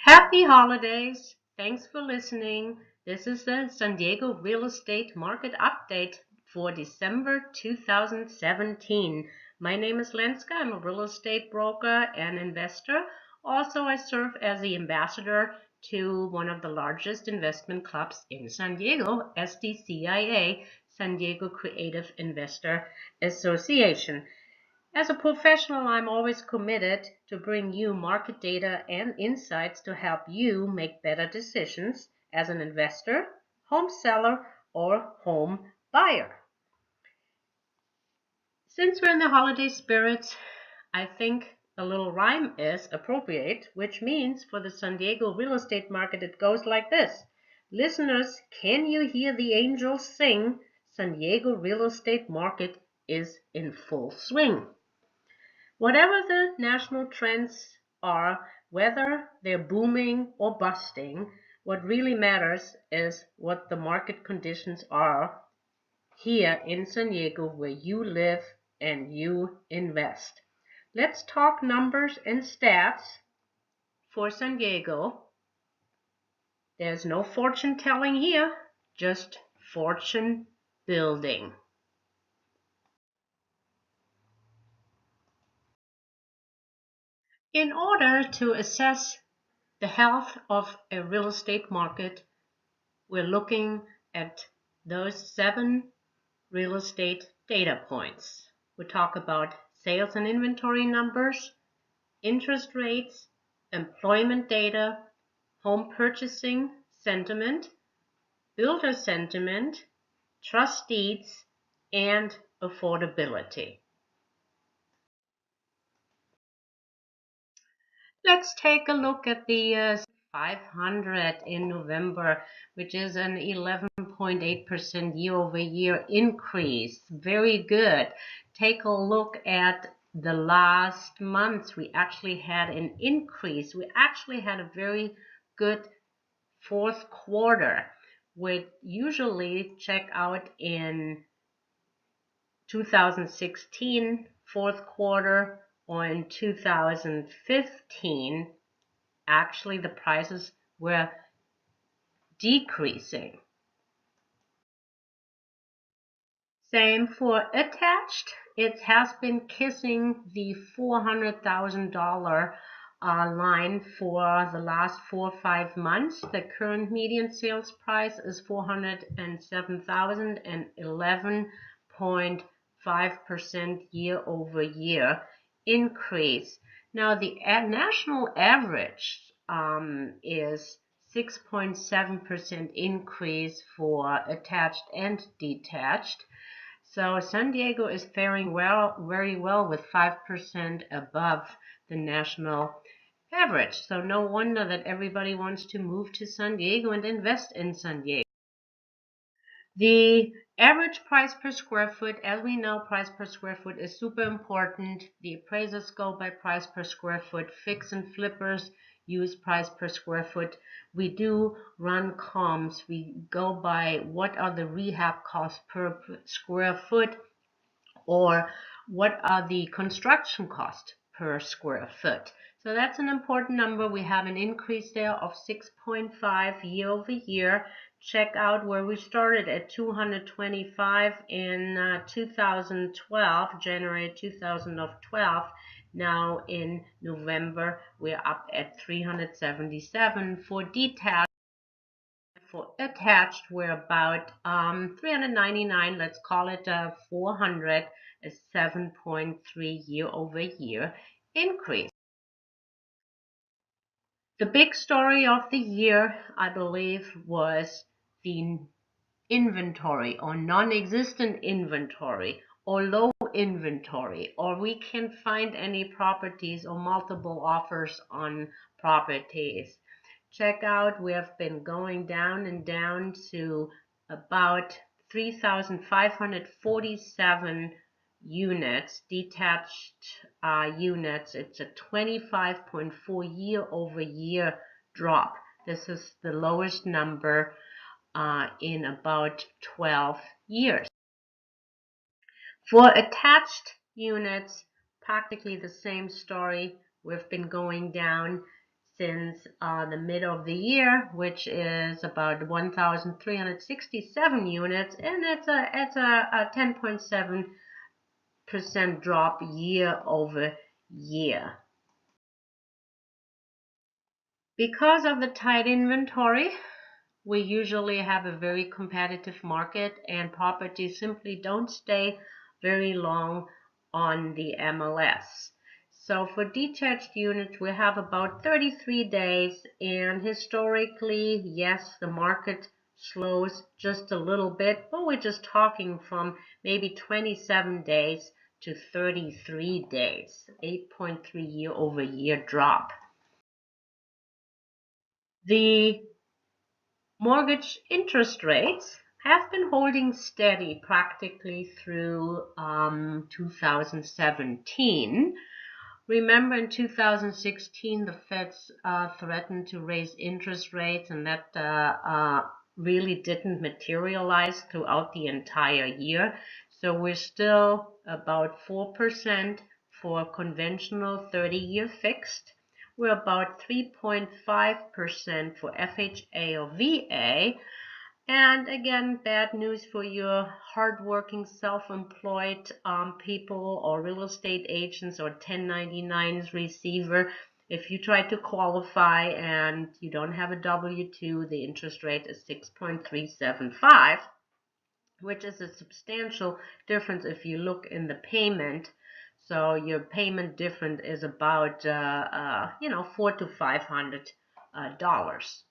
Happy holidays! Thanks for listening. This is the San Diego real estate market update for December 2017. My name is Lenska. I'm a real estate broker and investor. Also, I serve as the ambassador to one of the largest investment clubs in San Diego, SDCIA, San Diego Creative Investor Association. As a professional, I'm always committed to bring you market data and insights to help you make better decisions as an investor, home seller, or home buyer. Since we're in the holiday spirit, I think a little rhyme is appropriate, which means for the San Diego real estate market, it goes like this. Listeners, can you hear the angels sing? San Diego real estate market is in full swing. Whatever the national trends are, whether they're booming or busting, what really matters is what the market conditions are here in San Diego where you live and you invest. Let's talk numbers and stats for San Diego. There's no fortune telling here, just fortune building. In order to assess the health of a real estate market, we're looking at those 7 real estate data points. We talk about sales and inventory numbers, interest rates, employment data, home purchasing sentiment, builder sentiment, trust deeds, and affordability. Let's take a look at the 500 in November, which is an 11.8% year-over-year increase. Very good. Take a look at the last month. We actually had an increase. We actually had a very good fourth quarter, which usually check out in 2016 fourth quarter or in 2015, actually the prices were decreasing. Same for attached. It has been kissing the $400,000 line for the last 4 or 5 months. The current median sales price is $407,000 and 11.5% year-over-year increase. Now the national average is 6.7% increase for attached and detached. So San Diego is faring very well with 5% above the national average. So no wonder that everybody wants to move to San Diego and invest in San Diego. The average price per square foot, as we know, price per square foot is super important. The appraisers go by price per square foot. Fix and flippers use price per square foot. We do run comps. We go by what are the rehab costs per square foot, or what are the construction costs per square foot. So that's an important number. We have an increase there of 6.5 year-over-year. Check out where we started at 225 in 2012, January 2012. Now in November, we're up at 377 for detached. For attached, we're about 399, let's call it 400, a 7.3 year-over-year increase. The big story of the year, I believe, was the inventory or non-existent inventory or low inventory, or we can't find any properties or multiple offers on properties. Check out, we have been going down and down to about 3,547 units, detached units. It's a 25.4 year-over-year drop. This is the lowest number in about 12 years. For attached units, practically the same story. We've been going down since the mid of the year, which is about 1,367 units, and it's a 10.7% drop year over year. Because of the tight inventory, we usually have a very competitive market, and properties simply don't stay very long on the MLS. So for detached units, we have about 33 days, and historically, yes, the market slows just a little bit, but we're just talking from maybe 27 days to 33 days, 8.3 year over year drop. The mortgage interest rates have been holding steady practically through 2017. Remember, in 2016, the Feds threatened to raise interest rates, and that really didn't materialize throughout the entire year. So we're still about 4% for conventional 30-year fixed. We're about 3.5% for FHA or VA. And again, bad news for your hardworking self-employed people or real estate agents or 1099s receiver. If you try to qualify and you don't have a W-2, the interest rate is 6.375, which is a substantial difference if you look in the payment. So your payment difference is about $400 to $500.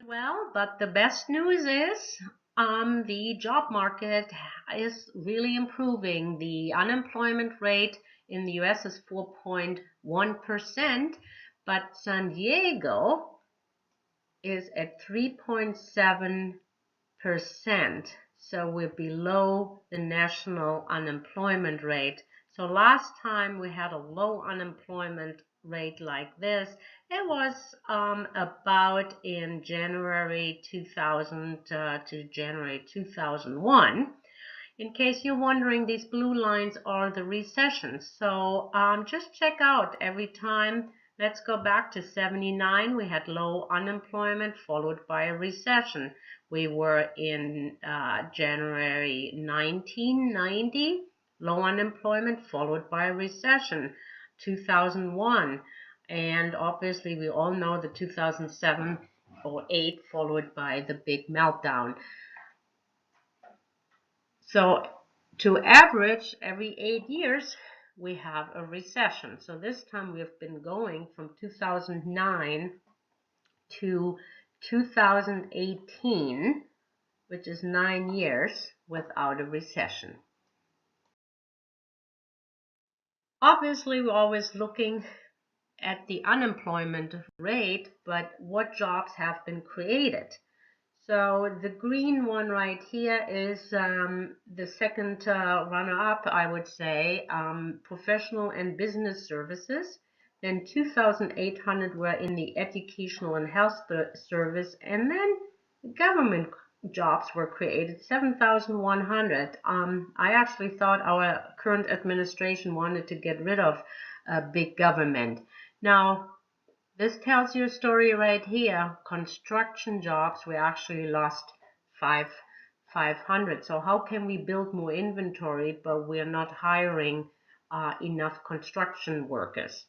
Well, but the best news is the job market is really improving. The unemployment rate in the US is 4.1%, but San Diego is at 3.7%. So we're below the national unemployment rate. So last time we had a low unemployment rate like this, it was about in January 2000 to January 2001. In case you're wondering, these blue lines are the recessions. So just check out every time. Let's go back to 79. We had low unemployment followed by a recession. We were in January 1990, low unemployment followed by a recession. 2001, and obviously we all know the 2007 or 8 followed by the big meltdown. So to average every 8 years we have a recession. So this time we've been going from 2009 to 2018, which is 9 years without a recession. Obviously, we're always looking at the unemployment rate, but what jobs have been created? So the green one right here is the second runner-up, I would say, professional and business services. Then 2,800 were in the educational and health service, and then government jobs were created, 7,100. I actually thought our current administration wanted to get rid of big government. Now, this tells you a story right here. Construction jobs, we actually lost 500. So how can we build more inventory, but we're not hiring enough construction workers?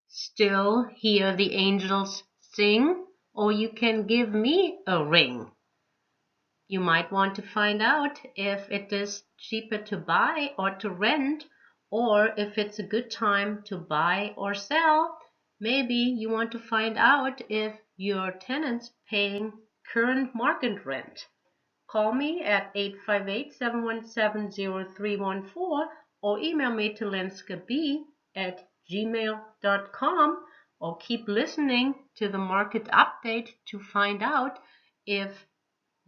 Still hear the angels sing, or you can give me a ring. You might want to find out if it is cheaper to buy or to rent, or if it's a good time to buy or sell. Maybe you want to find out if your tenant's paying current market rent. Call me at 858-717-0314 or email me to lenskab@gmail.com, or keep listening to the market update to find out if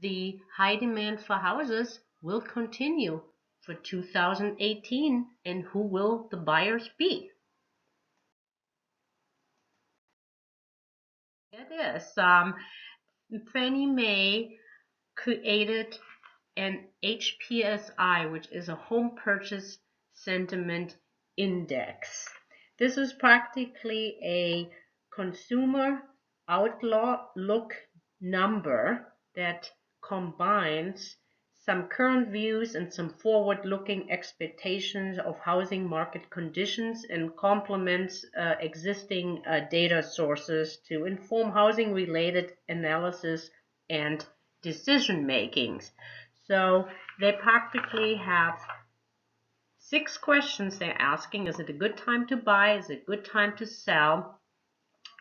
the high demand for houses will continue for 2018 and who will the buyers be. It is. Fannie Mae created an HPSI, which is a home purchase sentiment index. This is practically a consumer outlook number that combines some current views and some forward-looking expectations of housing market conditions and complements existing data sources to inform housing-related analysis and decision makings. So they practically have 6 questions they're asking. Is it a good time to buy? Is it a good time to sell?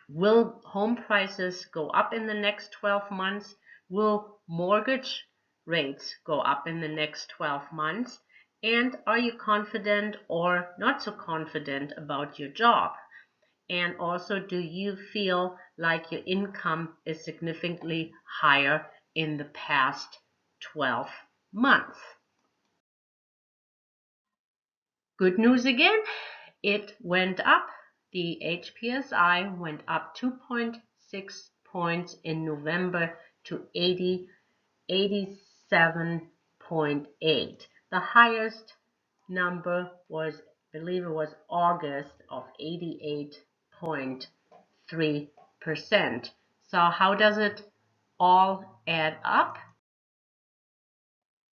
Will home prices go up in the next 12 months? Will mortgage rates go up in the next 12 months? And are you confident or not so confident about your job? And also, do you feel like your income is significantly higher in the past 12 months? Good news again, it went up. The HPSI went up 2.6 points in November to 87.8. The highest number was, I believe it was August, of 88.3%. So how does it all add up?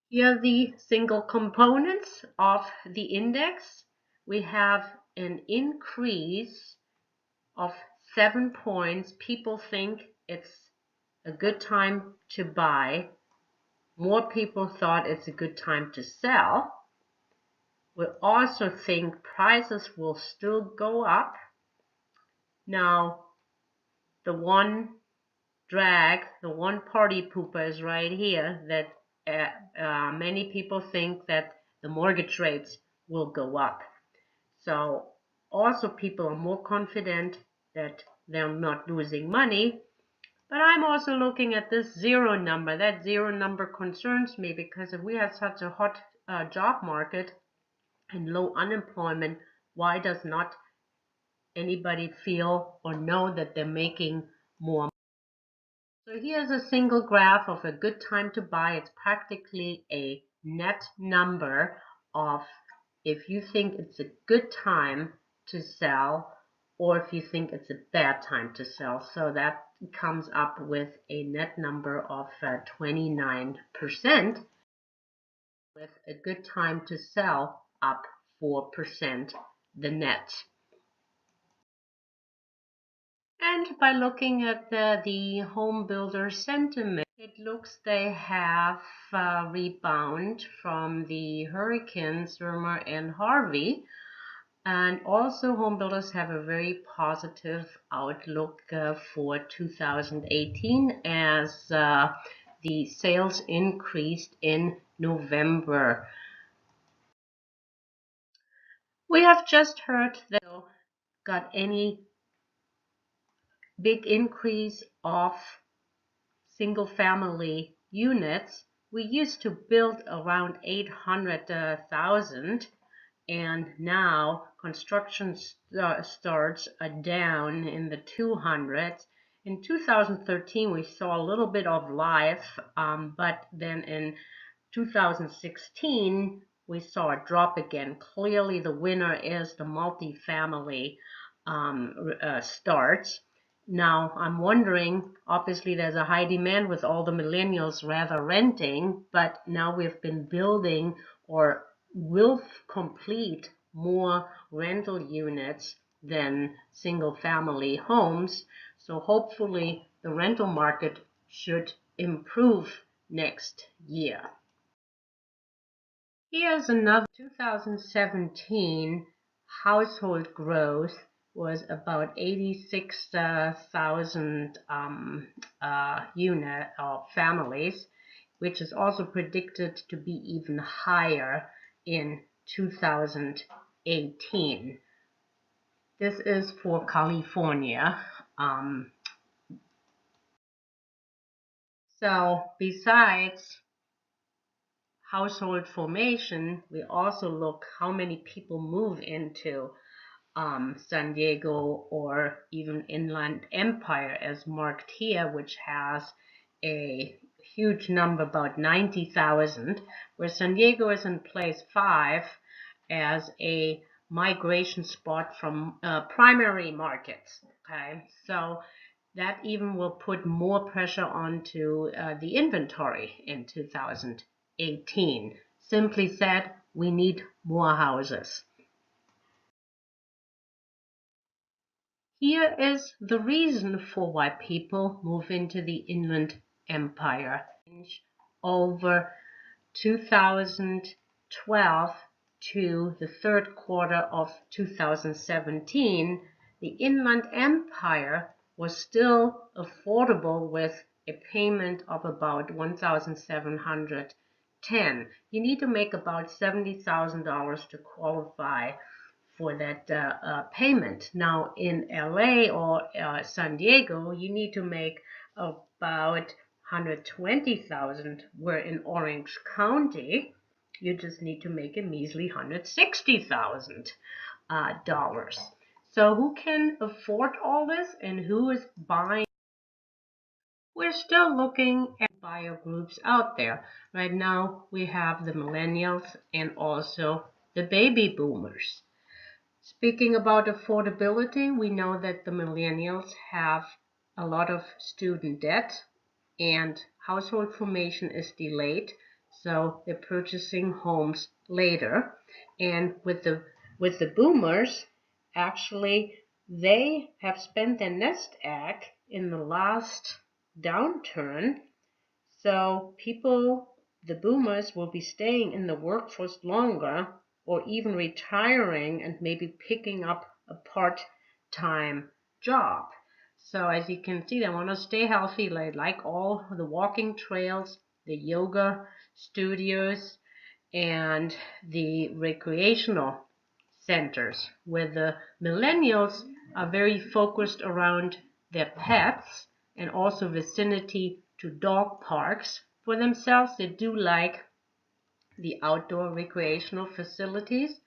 Here are the single components of the index. We have an increase of 7 points. People think it's a good time to buy. More people thought it's a good time to sell. We also think prices will still go up. Now, the one the one party pooper is right here, that many people think that the mortgage rates will go up. So also people are more confident that they're not losing money. But I'm also looking at this zero number. That zero number concerns me, because if we have such a hot job market and low unemployment, why does not anybody feel or know that they're making more? So here's a single graph of a good time to buy. It's practically a net number of if you think it's a good time to sell or if you think it's a bad time to sell. So that comes up with a net number of 29%, with a good time to sell up 4%, the net. And by looking at the home builder sentiment, it looks they have rebound from the hurricanes Irma and Harvey. And also home builders have a very positive outlook for 2018 as the sales increased in November. We have just heard that got any big increase of single family units. We used to build around 800,000, and now construction starts are down in the 200s. In 2013 we saw a little bit of life, but then in 2016 we saw a drop again. Clearly the winner is the multifamily starts. Now, I'm wondering, obviously there's a high demand with all the millennials rather renting, but now we've been building or will complete more rental units than single family homes. So hopefully the rental market should improve next year. Here's another. 2017 household growth was about 86,000 unit or families, which is also predicted to be even higher in 2018. This is for California. So besides household formation, we also look how many people move into San Diego or even Inland Empire as marked here, which has a huge number, about 90,000, where San Diego is in place 5 as a migration spot from primary markets. Okay, so that even will put more pressure onto the inventory in 2018. Simply said, we need more houses. Here is the reason for why people move into the Inland Empire. Over 2012 to the third quarter of 2017, the Inland Empire was still affordable with a payment of about $1,710. You need to make about $70,000 to qualify for that payment. Now in LA or San Diego, you need to make about 120,000, where in Orange County, you just need to make a measly $160,000. So who can afford all this and who is buying? We're still looking at buyer groups out there. Right now, we have the millennials and also the baby boomers. Speaking about affordability, we know that the millennials have a lot of student debt and household formation is delayed, so they're purchasing homes later. And with the boomers, actually, they have spent their nest egg in the last downturn, so people, the boomers, will be staying in the workforce longer or even retiring and maybe picking up a part-time job. So as you can see, they want to stay healthy. They like all the walking trails, the yoga studios, and the recreational centers, where the millennials are very focused around their pets and also vicinity to dog parks. For themselves, they do like the outdoor recreational facilities,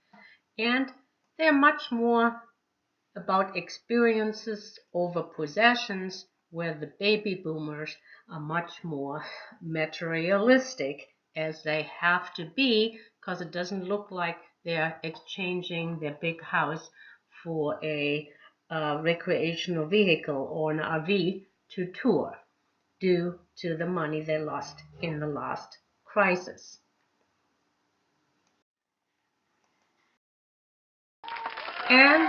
and they're much more about experiences over possessions, where the baby boomers are much more materialistic, as they have to be, because it doesn't look like they're exchanging their big house for a recreational vehicle or an RV to tour, due to the money they lost in the last crisis. And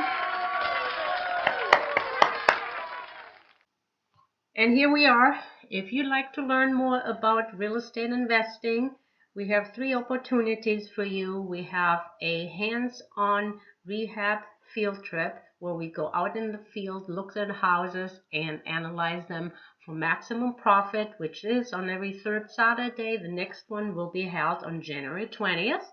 And here we are. If you'd like to learn more about real estate investing, we have 3 opportunities for you. We have a hands-on rehab field trip where we go out in the field, look at houses, and analyze them for maximum profit, which is on every third Saturday. The next one will be held on January 20th.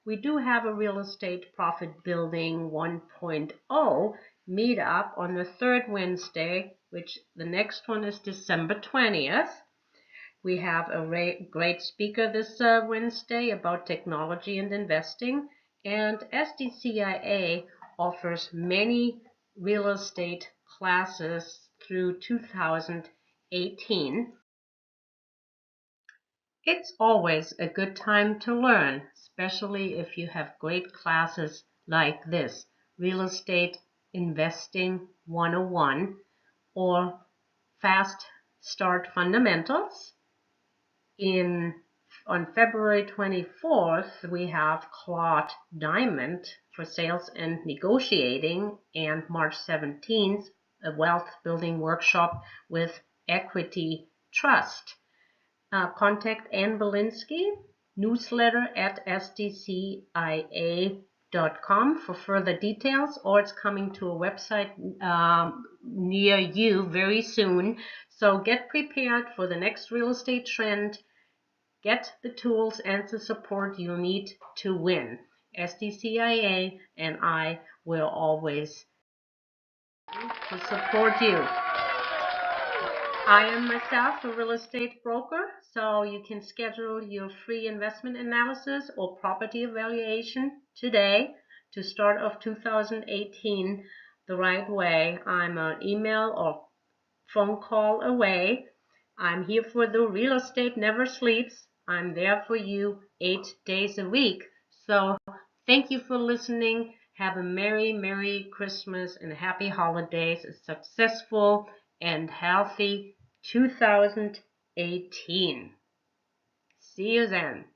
We do have a real estate profit building 1.0 meetup on the third Wednesday, which the next one is December 20th. We have a great speaker this Wednesday about technology and investing, and SDCIA offers many real estate classes through 2018. It's always a good time to learn, especially if you have great classes like this, Real Estate Investing 101 or Fast Start Fundamentals. On February 24th, we have Claude Diamond for sales and negotiating, and March 17th, a wealth building workshop with Equity Trust. Contact Ann Belinsky, newsletter at sdcia.com for further details, or it's coming to a website near you very soon. So get prepared for the next real estate trend. Get the tools and the support you need to win. SDCIA and I will always to support you. I am myself a real estate broker, so you can schedule your free investment analysis or property evaluation today to start off 2018 the right way. I'm an email or phone call away. I'm here for the real estate never sleeps. I'm there for you 8 days a week. So thank you for listening. Have a Merry, Merry Christmas and Happy Holidays. A successful and healthy 2018. See you then.